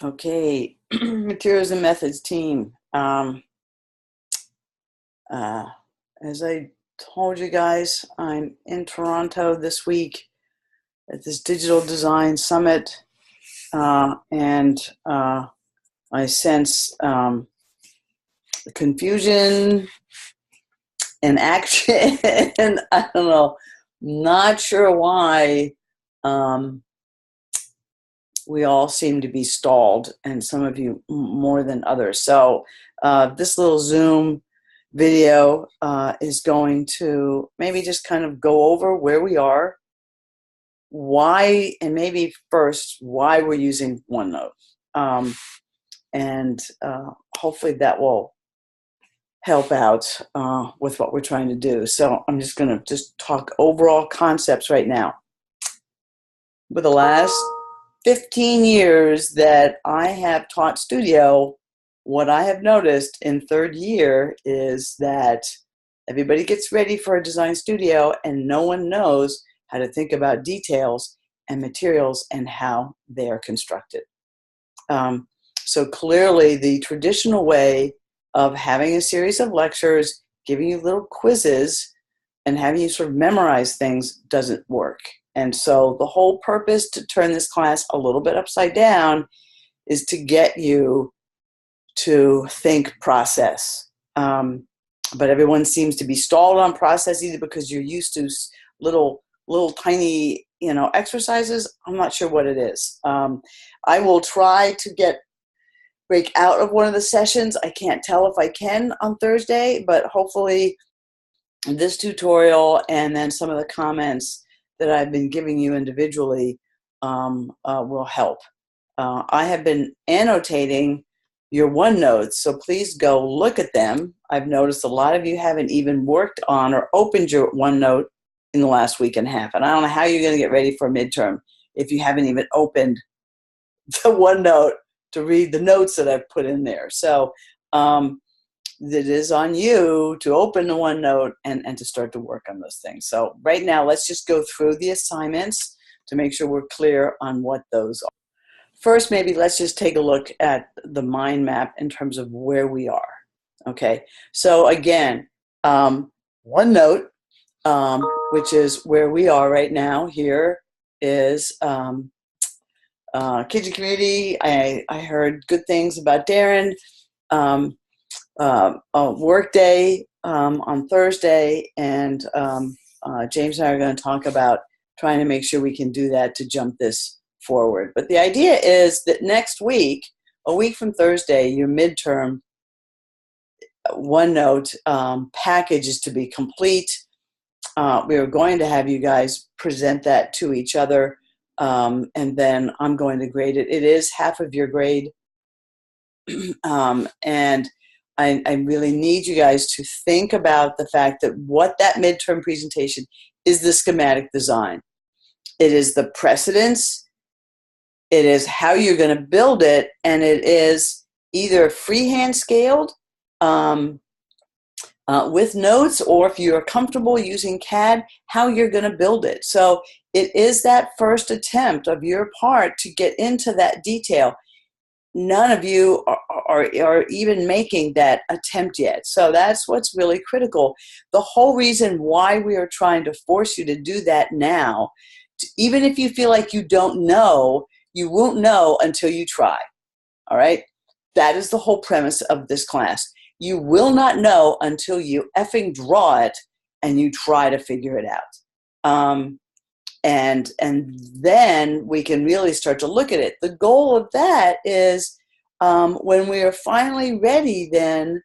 Okay, materials and methods team. Uh, as I told you guys, I'm in Toronto this week at this digital design summit, and I sense confusion and action. I don't know, not sure why. We all seem to be stalled, and some of you more than others. So this little Zoom video is going to maybe just kind of go over where we are, why, and maybe first why we're using OneNote. And hopefully that will help out with what we're trying to do. So I'm just going to just talk overall concepts right now. For the last 15 years that I have taught studio, what I have noticed in third year is that everybody gets ready for a design studio and no one knows how to think about details and materials and how they are constructed. So clearly the traditional way of having a series of lectures, giving you little quizzes, and having you sort of memorize things doesn't work. And so the whole purpose to turn this class a little bit upside down is to get you to think process. But everyone seems to be stalled on process either because you're used to little tiny, exercises. I'm not sure what it is. I will try to break out of one of the sessions. I can't tell if I can on Thursday, but hopefully this tutorial and then some of the comments that I've been giving you individually will help. I have been annotating your OneNotes, so please go look at them. I've noticed a lot of you haven't even worked on or opened your OneNote in the last week and a half, and I don't know how you're going to get ready for a midterm if you haven't even opened the OneNote to read the notes that I've put in there. So it is on you to open the OneNote and to start to work on those things. So right now, let's just go through the assignments to make sure we're clear on what those are. First, maybe let's just take a look at the mind map in terms of where we are. Okay, so again, OneNote, which is where we are right now. Here is Kids and Community. I heard good things about Darren. A work day on Thursday, and James and I are going to talk about trying to make sure we can do that to jump this forward. But the idea is that next week, a week from Thursday, your midterm OneNote package is to be complete. We are going to have you guys present that to each other, and then I'm going to grade it. It is half of your grade, and I really need you guys to think about the fact that what that midterm presentation is the schematic design. It is the precedence, it is how you're going to build it, and it is either freehand scaled with notes, or if you're comfortable using CAD, how you're going to build it. So it is that first attempt of your part to get into that detail. None of you are even making that attempt yet. So that's what's really critical. The whole reason why we are trying to force you to do that now, even if you feel like you don't know, you won't know until you try. All right? That is the whole premise of this class. You will not know until you effing draw it and you try to figure it out. And then we can really start to look at it. The goal of that is when we are finally ready then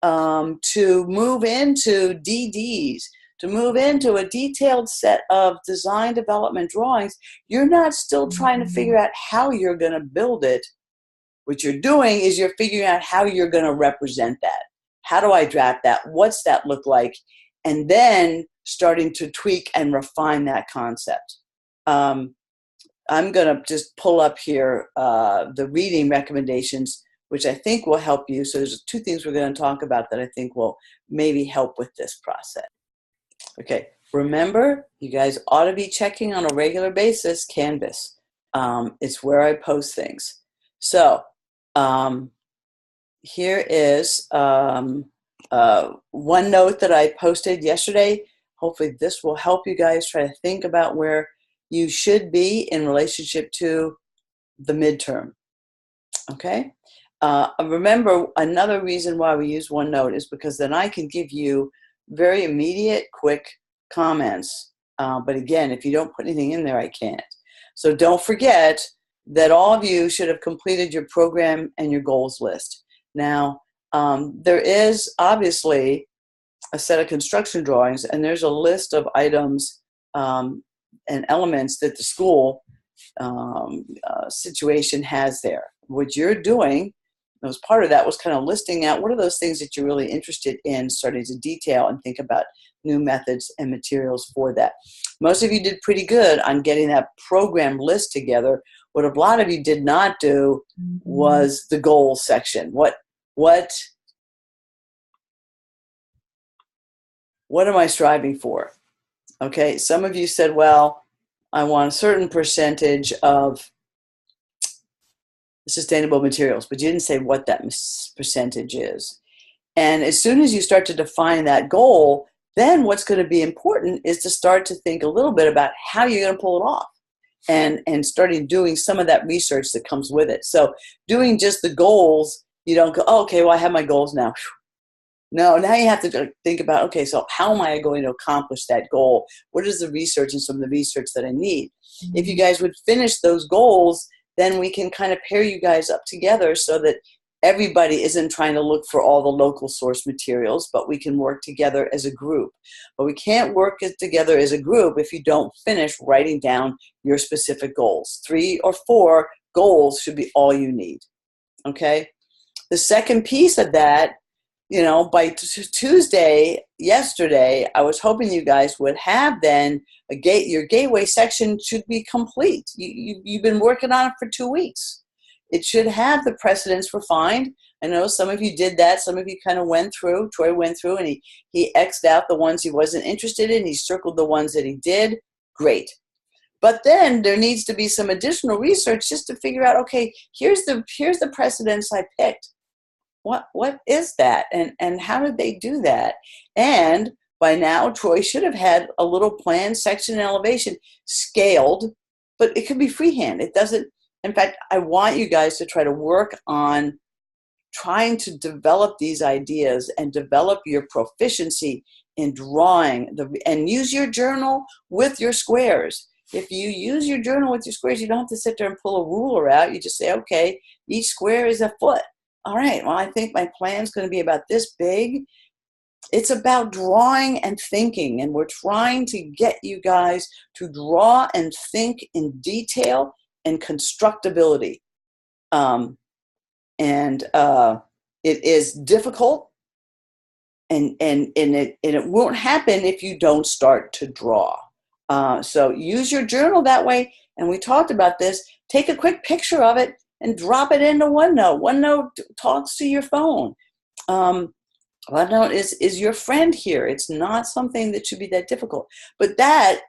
to move into DDs, to move into a detailed set of design development drawings, you're not still trying to figure out how you're going to build it. What you're doing is you're figuring out how you're going to represent that. How do I draft that? What's that look like? And then starting to tweak and refine that concept. I'm going to just pull up here the reading recommendations, which I think will help you. So there's two things we're going to talk about that I think will maybe help with this process. Okay, remember, you guys ought to be checking on a regular basis Canvas. It's where I post things. So here is one note that I posted yesterday. Hopefully this will help you guys try to think about where you should be in relationship to the midterm. Okay? Remember, another reason why we use OneNote is because then I can give you very immediate, quick comments. But again, if you don't put anything in there, I can't. So don't forget that all of you should have completed your program and your goals list. Now, there is obviously a set of construction drawings, and there's a list of items and elements that the school situation has there. What you're doing, as part of that, was kind of listing out what are those things that you're really interested in, starting to detail and think about new methods and materials for that. Most of you did pretty good on getting that program list together. What a lot of you did not do was the goals section. What am I striving for? Okay, some of you said, well, I want a certain percentage of sustainable materials, but you didn't say what that percentage is. And as soon as you start to define that goal, then what's going to be important is to start to think a little bit about how you're going to pull it off, and starting doing some of that research that comes with it. So doing just the goals, you don't go, oh, okay, well, I have my goals now. No, now you have to think about, okay, so how am I going to accomplish that goal? What is the research and some of the research that I need? Mm-hmm. If you guys would finish those goals, then we can kind of pair you guys up together so that everybody isn't trying to look for all the local source materials, but we can work together as a group. But we can't work together as a group if you don't finish writing down your specific goals. 3 or 4 goals should be all you need, okay? The second piece of that, by Tuesday, yesterday, I was hoping you guys would have then your gateway section should be complete. You've been working on it for 2 weeks. It should have the precedents refined. I know some of you did that. Some of you kind of went through. Troy went through and he X'd out the ones he wasn't interested in. He circled the ones that he did. Great. But then there needs to be some additional research just to figure out, okay, here's the precedents I picked. What is that? And how did they do that? And by now, Troy should have had a little plan, section, and elevation scaled, but it could be freehand. It doesn't. In fact, I want you guys to try to work on trying to develop these ideas and develop your proficiency in drawing and use your journal with your squares. If you use your journal with your squares, you don't have to sit there and pull a ruler out. You just say, okay, each square is a foot. All right, well, I think my plan's going to be about this big. It's about drawing and thinking, and we're trying to get you guys to draw and think in detail and constructability. It is difficult, and it won't happen if you don't start to draw. So use your journal that way, and we talked about this. Take a quick picture of it and drop it into OneNote. OneNote talks to your phone. OneNote is your friend here. It's not something that should be that difficult. But that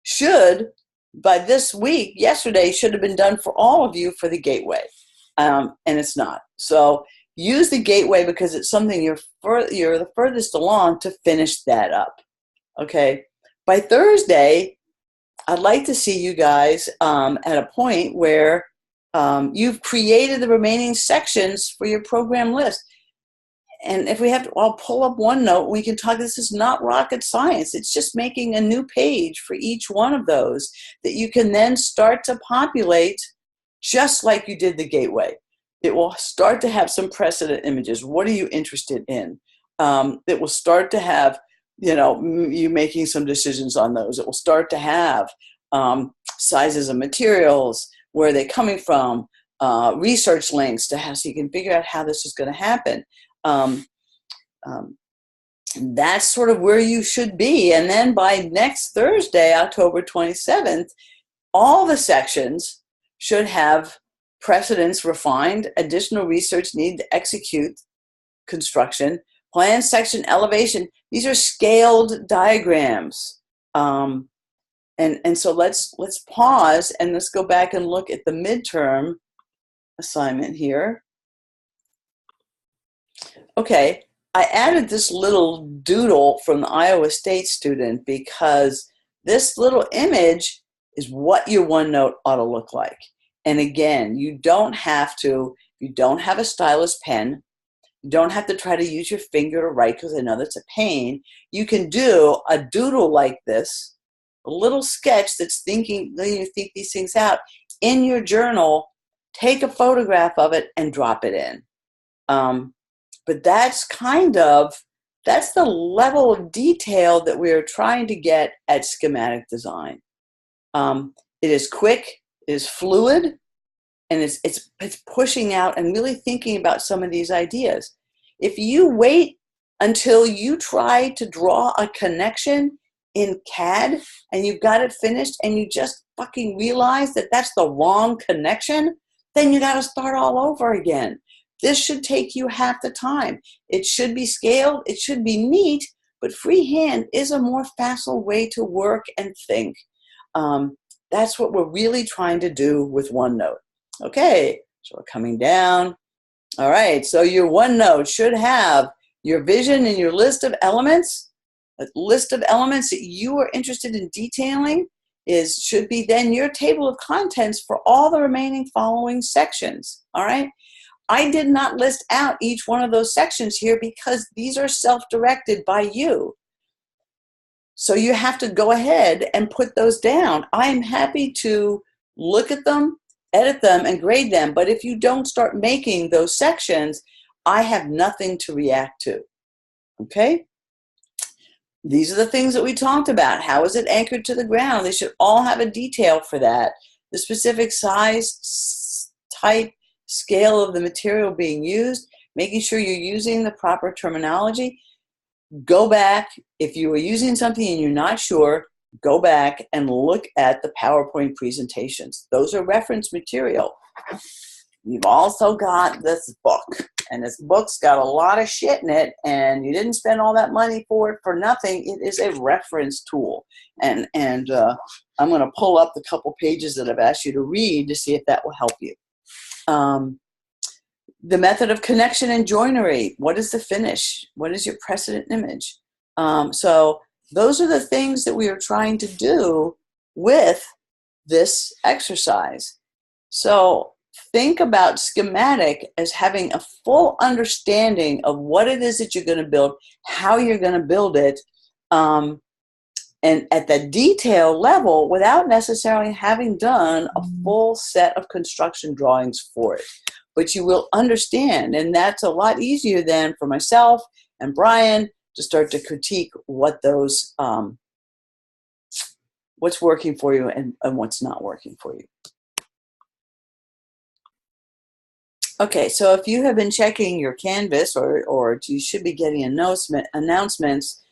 should, by this week, yesterday, should have been done for all of you for the gateway. And it's not. So use the gateway because it's something you're the furthest along to finish that up. Okay? By Thursday, I'd like to see you guys at a point where you've created the remaining sections for your program list. And if we have to, I'll pull up OneNote. We can talk. This is not rocket science. It's just making a new page for each one of those that you can then start to populate just like you did the gateway. It will start to have some precedent images. What are you interested in? It will start to have, you making some decisions on those. It will start to have sizes of materials, where are they coming from, research links so you can figure out how this is going to happen. That's sort of where you should be. And then by next Thursday, October 27th, all the sections should have precedents refined, additional research needed to execute construction, plan, section, elevation. These are scaled diagrams. And so let's pause and let's go back and look at the midterm assignment here. Okay, I added this little doodle from the Iowa State student because this little image is what your OneNote ought to look like. And again, you don't have a stylus pen, you don't have to try to use your finger to write because I know that's a pain. You can do a doodle like this, a little sketch that's letting you think these things out in your journal, take a photograph of it and drop it in. But that's the level of detail that we're trying to get at schematic design. It is quick, it is fluid, and it's pushing out and really thinking about some of these ideas. If you wait until you try to draw a connection in CAD and you've got it finished and you just fucking realize that that's the wrong connection, then you got to start all over again. This should take you half the time. It should be scaled, it should be neat, but freehand is a more facile way to work and think. That's what we're really trying to do with OneNote. Okay, so we're coming down. All right, so your OneNote should have your vision and your list of elements. A list of elements that you are interested in detailing should be then your table of contents for all the remaining following sections. All right, I did not list out each one of those sections here because these are self-directed by you. So you have to go ahead and put those down. I am happy to look at them, edit them, and grade them. But if you don't start making those sections, I have nothing to react to. Okay? These are the things that we talked about. How is it anchored to the ground? They should all have a detail for that. The specific size, type, scale of the material being used, making sure you're using the proper terminology. Go back. If you were using something and you're not sure, go back and look at the PowerPoint presentations. Those are reference material. You've also got this book, and this book's got a lot of shit in it, and you didn't spend all that money for it for nothing. It is a reference tool. And I'm going to pull up the couple pages that I've asked you to read to see if that will help you. The method of connection and joinery. What is the finish? What is your precedent image? So those are the things that we are trying to do with this exercise. So think about schematic as having a full understanding of what it is that you're going to build, how you're going to build it, and at the detail level without necessarily having done a full set of construction drawings for it. But you will understand, and that's a lot easier than for myself and Brian to start to critique what those, what's working for you and what's not working for you. Okay, so if you have been checking your Canvas or you should be getting announcements,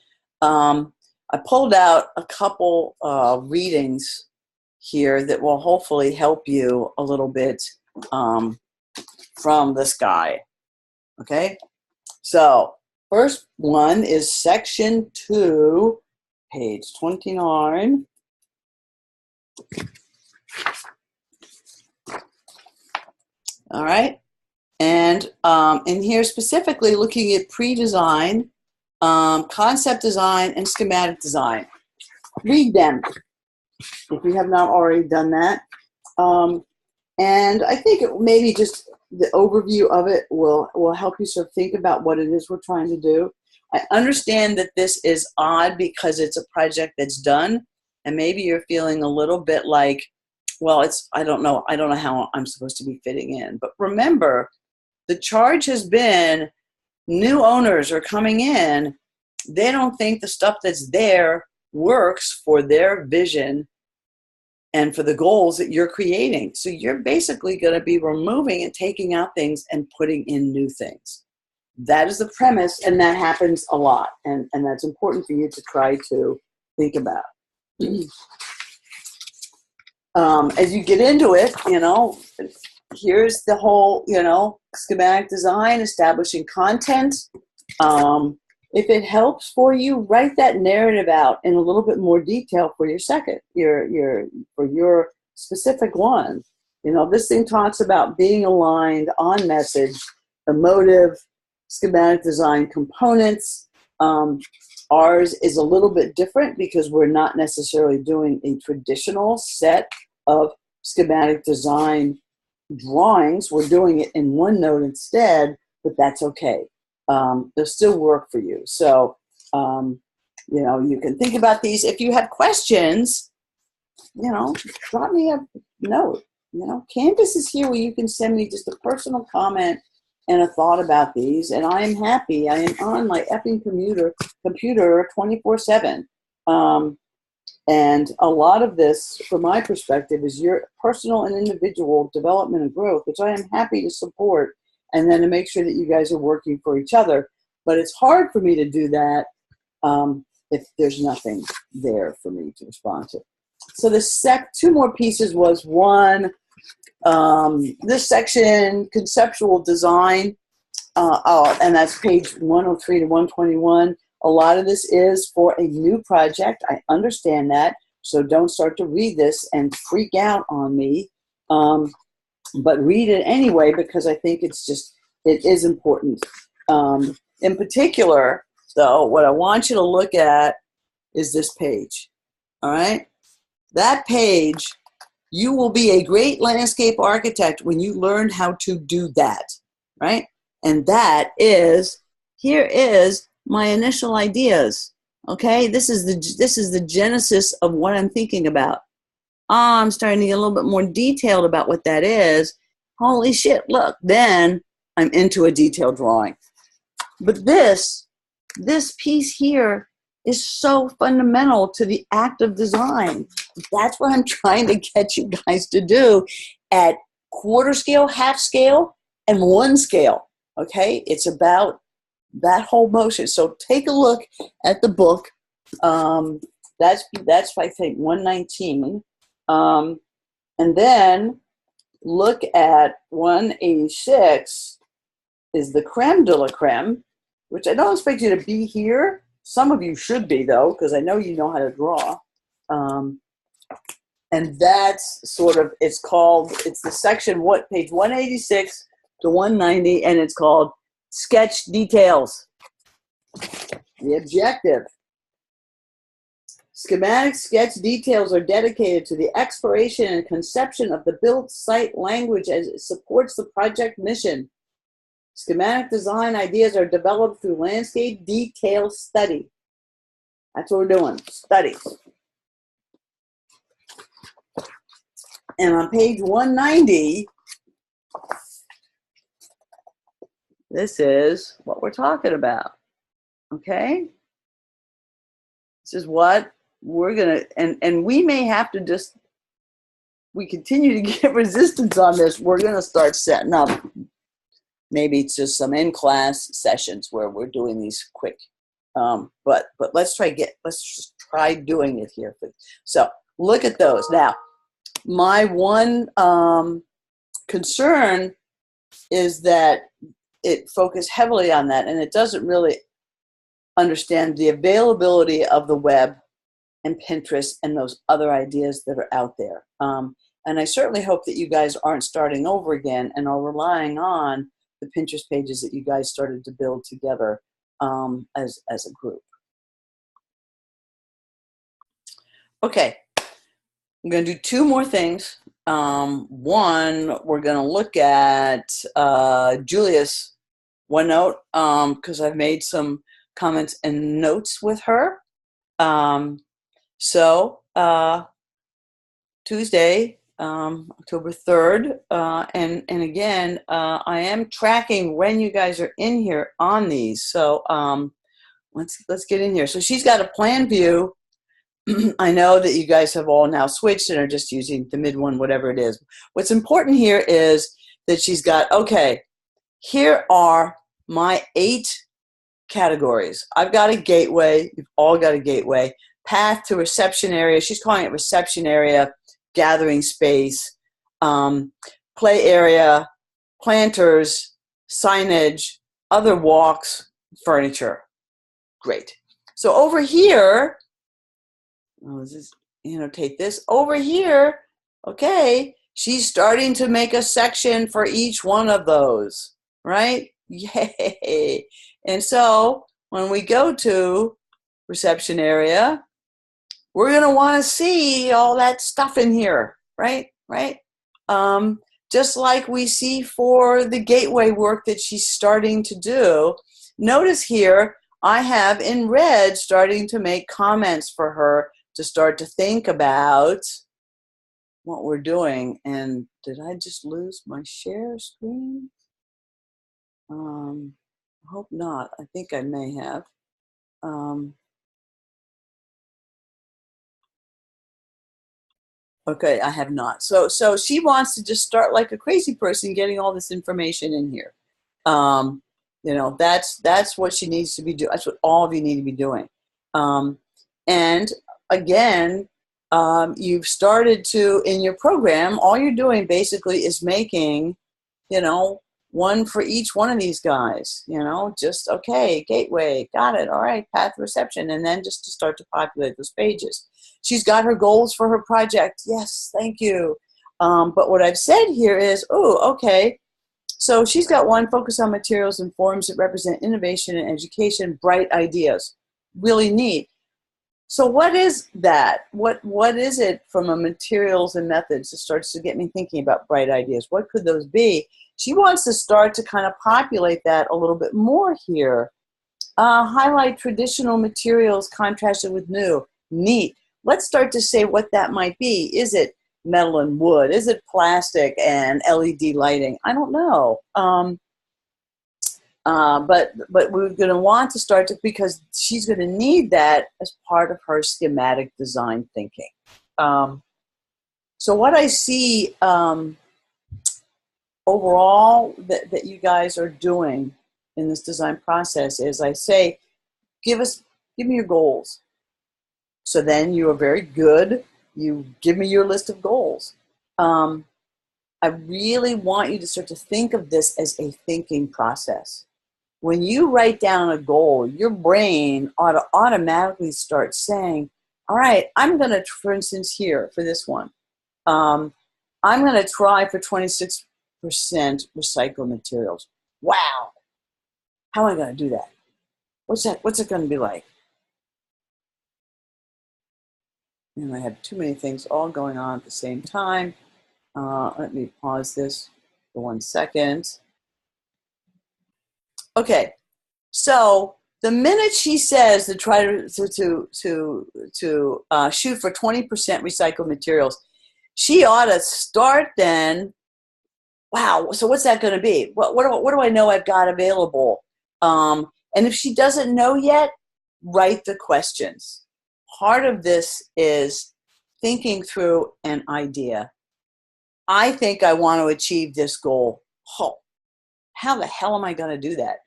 I pulled out a couple readings here that will hopefully help you a little bit from this guy. Okay, so first one is section 2, page 29. All right, and in here specifically looking at pre-design, concept design, and schematic design. Read them if you have not already done that. And I think maybe just the overview of it will help you sort of think about what it is we're trying to do. I understand that this is odd because it's a project that's done, and maybe you're feeling a little bit like, well, I don't know how I'm supposed to be fitting in. But remember, the charge has been new owners are coming in. They don't think the stuff that's there works for their vision and for the goals that you're creating. So you're basically going to be removing and taking out things and putting in new things. That is the premise, and that happens a lot. And that's important for you to try to think about. As you get into it, here's the whole, schematic design, establishing content. If it helps for you, write that narrative out in a little bit more detail for your for your specific one. You know, this thing talks about being aligned on message, emotive, schematic design components. Ours is a little bit different because we're not necessarily doing a traditional set of schematic design drawings. We're doing it in OneNote instead, but that's okay. They'll still work for you. So, you know, you can think about these. If you have questions, you know, drop me a note. You know, Canvas is here where you can send me just a personal comment and a thought about these. And I am happy. I am on my effing computer 24/7. And a lot of this, from my perspective, is your personal and individual development and growth, which I am happy to support, and then to make sure that you guys are working for each other. But it's hard for me to do that if there's nothing there for me to respond to. So the two more pieces was one, this section, conceptual design, and that's page 103 to 121. A lot of this is for a new project. I understand that, so don't start to read this and freak out on me. But read it anyway, because I think it is important. In particular, though, what I want you to look at is this page. All right? That page, you will be a great landscape architect when you learn how to do that, right? And that is, here is my initial ideas, okay? This is the genesis of what I'm thinking about. I'm starting to get a little bit more detailed about what that is. Holy shit, look, then I'm into a detailed drawing. But this piece here is so fundamental to the act of design. That's what I'm trying to get you guys to do at quarter scale, half scale, and 1 scale, okay? It's about that whole motion. So take a look at the book. That's I think 119. And then look at 186 is the creme de la creme, which I don't expect you to be here. Some of you should be, though, because I know you know how to draw. And that's sort of, it's the section, page 186 to 190, and it's called Sketch Details. The objective. Schematic sketch details are dedicated to the exploration and conception of the built site language as it supports the project mission. Schematic design ideas are developed through landscape detail study. That's what we're doing, studies. And on page 190, this is what we're talking about, okay? This is what we're gonna, and we may have to we continue to get resistance on this. We're gonna start setting up, maybe it's just some in-class sessions where we're doing these quick. But let's try doing it here. So look at those. Now, my one concern is that it focused heavily on that, and it doesn't really understand the availability of the web and Pinterest and those other ideas that are out there. And I certainly hope that you guys aren't starting over again and are relying on the Pinterest pages that you guys started to build together as a group. Okay, I'm going to do 2 more things. One, we're going to look at Julia's OneNote because I've made some comments and notes with her. So Tuesday, October 3rd, and again, I am tracking when you guys are in here on these. So let's get in here. So she's got a plan view. I know that you guys have all now switched and are just using the mid one, whatever it is. What's important here is that she's got, okay, here are my 8 categories. I've got a gateway. You've all got a gateway. Path to reception area. She's calling it reception area, gathering space, play area, planters, signage, other walks, furniture. Great. So over here, let's just annotate this. Over here, okay, She's starting to make a section for each one of those, right? Yay. And so when we go to reception area, we're going to want to see all that stuff in here, right? Right? Just like we see for the gateway work that she's starting to do. Notice here, I have in red starting to make comments for her to start to think about what we're doing. And did I just lose my share screen? I hope not. I think I may have. Okay, I have not. So she wants to just start like a crazy person getting all this information in here. You know, that's what she needs to be doing. That's what all of you need to be doing. And again, you've started to, in your program, all you're doing basically is making, you know, one for each one of these guys, you know, just, okay, gateway, got it, all right, path reception, and then just to start to populate those pages. She's got her goals for her project. Yes, thank you. But what I've said here is, oh, okay, so she's got one, focus on materials and forms that represent innovation and education, bright ideas. Really neat. So what is that? What is it from a materials and methods that starts to get me thinking about bright ideas? What could those be? She wants to start to kind of populate that a little bit more here. Highlight traditional materials contrasted with new. Neat. Let's start to say what that might be. Is it metal and wood? Is it plastic and LED lighting? I don't know. But we're going to want to start to, because she's going to need that as part of her schematic design thinking. So what I see overall that you guys are doing in this design process is, I say, give me your goals. So then you are very good. You give me your list of goals. I really want you to start to think of this as a thinking process. When you write down a goal, your brain ought to automatically start saying, all right, I'm going to, for instance, here for this one, I'm going to try for 26% recycled materials. Wow. How am I going to do that? What's it going to be like? And I have too many things all going on at the same time. Let me pause this for 1 second. Okay, so the minute she says to try to shoot for 20% recycled materials, she ought to start then. Wow, so what's that going to be? What do I know I've got available? And if she doesn't know yet, write the questions. Part of this is thinking through an idea. I think I want to achieve this goal. Oh, how the hell am I going to do that?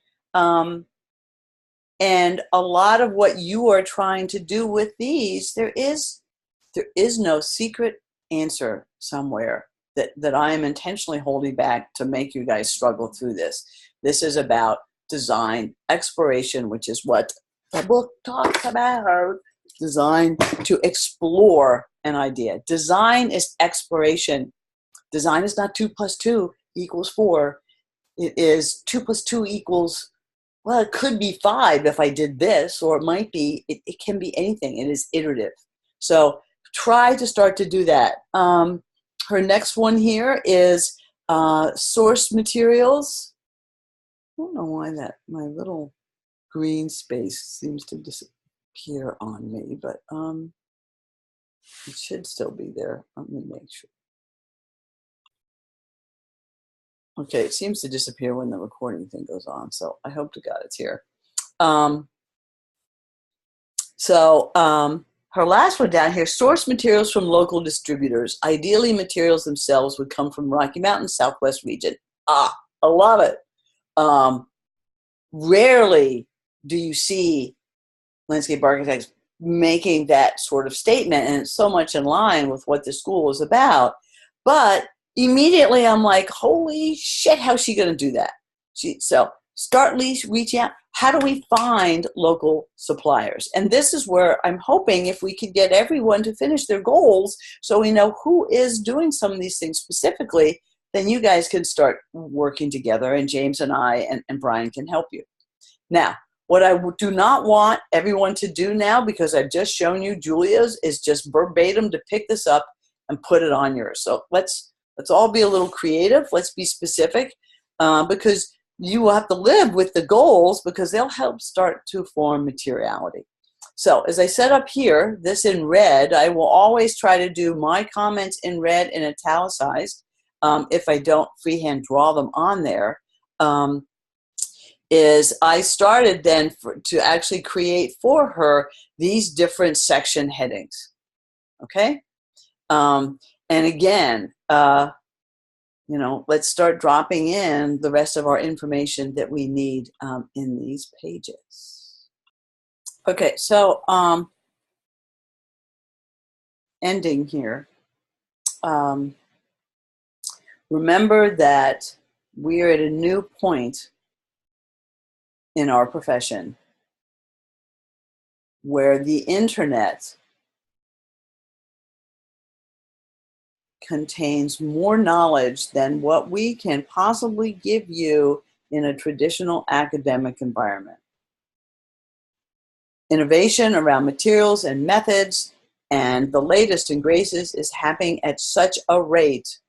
And a lot of what you are trying to do with these, there is no secret answer somewhere that I am intentionally holding back to make you guys struggle through this. This is about design exploration, which is what the book talks about. Design to explore an idea. Design is exploration. Design is not 2 + 2 = 4. It is 2 + 2 =, well, it could be 5 if I did this, or it might be, it can be anything. It is iterative. So try to start to do that. Her next one here is source materials. I don't know why that my little green space seems to disappear on me, but it should still be there. Let me make sure. Okay, it seems to disappear when the recording thing goes on, so I hope to God it's here. Her last one down here, source materials from local distributors. Ideally, materials themselves would come from Rocky Mountain, Southwest region. I love it. Rarely do you see landscape architects making that sort of statement, and it's so much in line with what the school is about. But immediately I'm like, holy shit, how's she going to do that? So start reaching out. How do we find local suppliers? And this is where I'm hoping if we could get everyone to finish their goals so we know who is doing some of these things specifically, then you guys can start working together, and James and I and Brian can help you. Now, what I do not want everyone to do now, because I've just shown you Julia's, is just verbatim to pick this up and put it on yours. So let's all be a little creative. Let's be specific, because you will have to live with the goals, because they'll help start to form materiality. So as I set up here, this in red, I will always try to do my comments in red and italicized, if I don't freehand draw them on there. Is I started then to actually create for her these different section headings. Okay? And again, you know, let's start dropping in the rest of our information that we need in these pages. Okay, so ending here. Remember that we are at a new point in our profession where the internet contains more knowledge than what we can possibly give you in a traditional academic environment. Innovation around materials and methods and the latest and greatest is happening at such a rate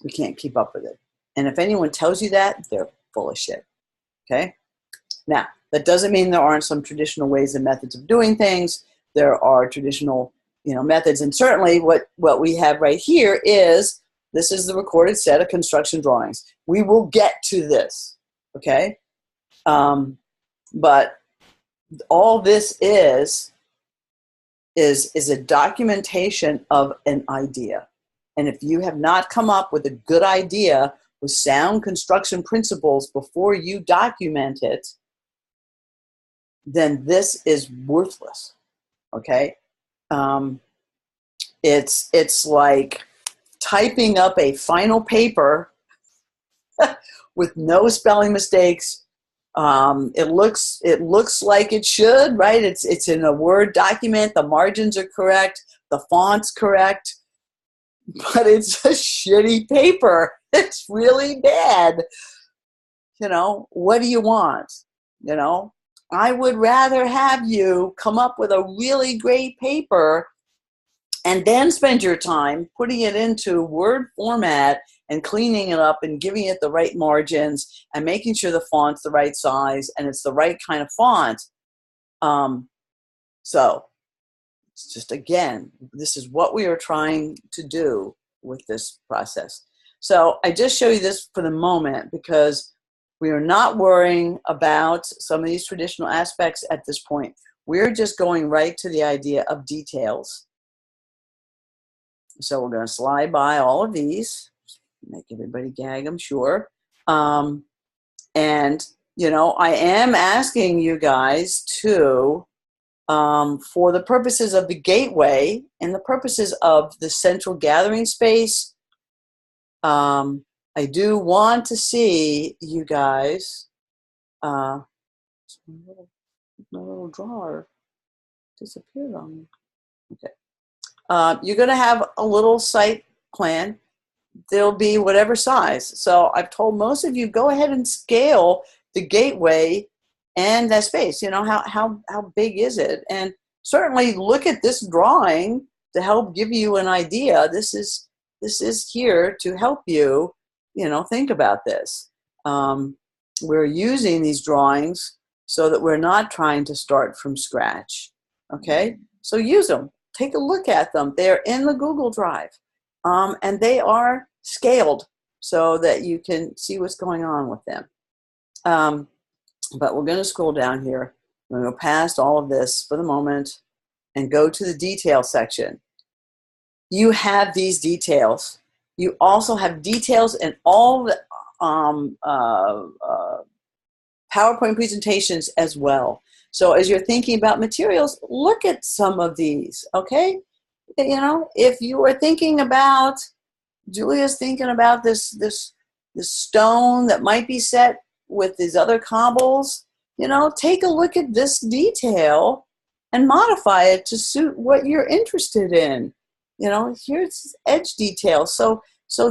we can't keep up with it. And if anyone tells you that, they're full of shit. Okay? Now, that doesn't mean there aren't some traditional ways and methods of doing things. There are traditional, you know, methods, and certainly what we have right here is, this is the recorded set of construction drawings. We will get to this, okay? But all this is a documentation of an idea. And if you have not come up with a good idea with sound construction principles before you document it, then this is worthless, okay? It's like typing up a final paper with no spelling mistakes. It looks like it should, right? It's in a Word document. The margins are correct. The font's correct. But it's a shitty paper. It's really bad. You know, what do you want? You know, I would rather have you come up with a really great paper and then spend your time putting it into Word format and cleaning it up and giving it the right margins and making sure the font's the right size and it's the right kind of font. So it's just, again, this is what we are trying to do with this process. So I just show you this for the moment because we are not worrying about some of these traditional aspects at this point. We're just going right to the idea of details. So we're going to slide by all of these, make everybody gag, I'm sure. And, you know, I am asking you guys to, for the purposes of the gateway and the purposes of the central gathering space, I do want to see you guys, my little drawer disappeared on me. Okay. You're going to have a little site plan. There'll be whatever size. So I've told most of you, go ahead and scale the gateway and that space. You know, how big is it? And certainly look at this drawing to help give you an idea. This is here to help you, you know, think about this. We're using these drawings so that we're not trying to start from scratch. Okay? So use them. Take a look at them. They're in the Google Drive. And they are scaled so that you can see what's going on with them. But we're going to scroll down here. We're going to go past all of this for the moment and go to the detail section. You have these details. You also have details in all the PowerPoint presentations as well. So as you're thinking about materials, look at some of these, okay? You know, if you are thinking about, Julia's thinking about this stone that might be set with these other cobbles, you know, take a look at this detail and modify it to suit what you're interested in. You know, here's edge detail. So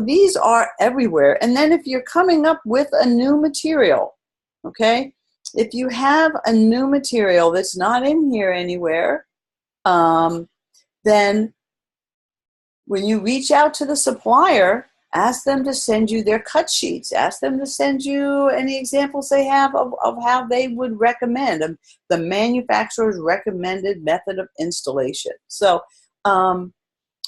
these are everywhere. And then if you're coming up with a new material, okay, if you have a new material that's not in here anywhere, then when you reach out to the supplier, ask them to send you their cut sheets. Ask them to send you any examples they have of how they would recommend the manufacturer's recommended method of installation. So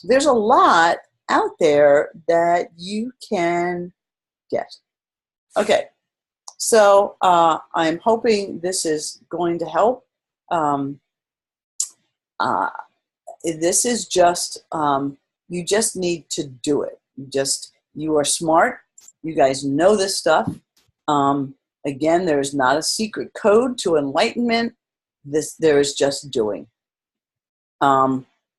there's a lot out there that you can get. Okay, so I'm hoping this is going to help. This is just, you just need to do it. You are smart. You guys know this stuff. Again, there is not a secret code to enlightenment. There is just doing.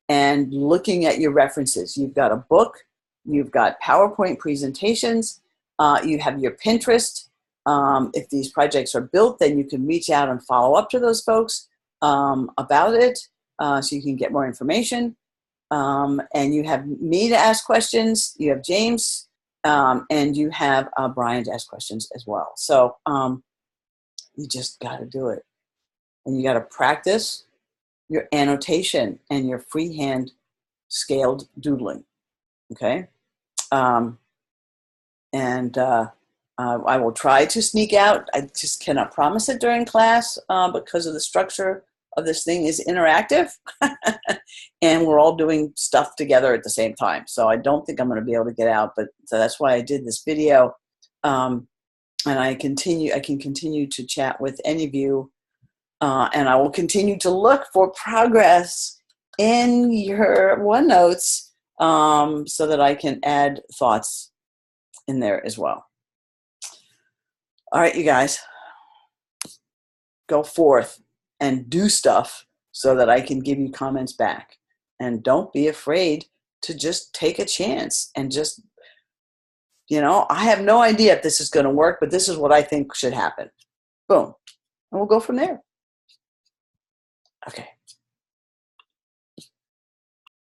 And looking at your references. You've got a book. You've got PowerPoint presentations. You have your Pinterest. If these projects are built, then you can reach out and follow up to those folks about it so you can get more information. And you have me to ask questions. You have James. And you have Brian to ask questions as well. So you just got to do it. And you got to practice your annotation and your freehand scaled doodling. Okay? I will try to sneak out. I just cannot promise it during class because of the structure of this thing is interactive. And we're all doing stuff together at the same time. So I don't think I'm going to be able to get out, but so that's why I did this video. And I can continue to chat with any of you. And I will continue to look for progress in your OneNotes so that I can add thoughts in there as well. All right, you guys, go forth and do stuff so that I can give you comments back. And don't be afraid to just take a chance and just, you know, I have no idea if this is going to work, but this is what I think should happen. Boom. And we'll go from there. Okay.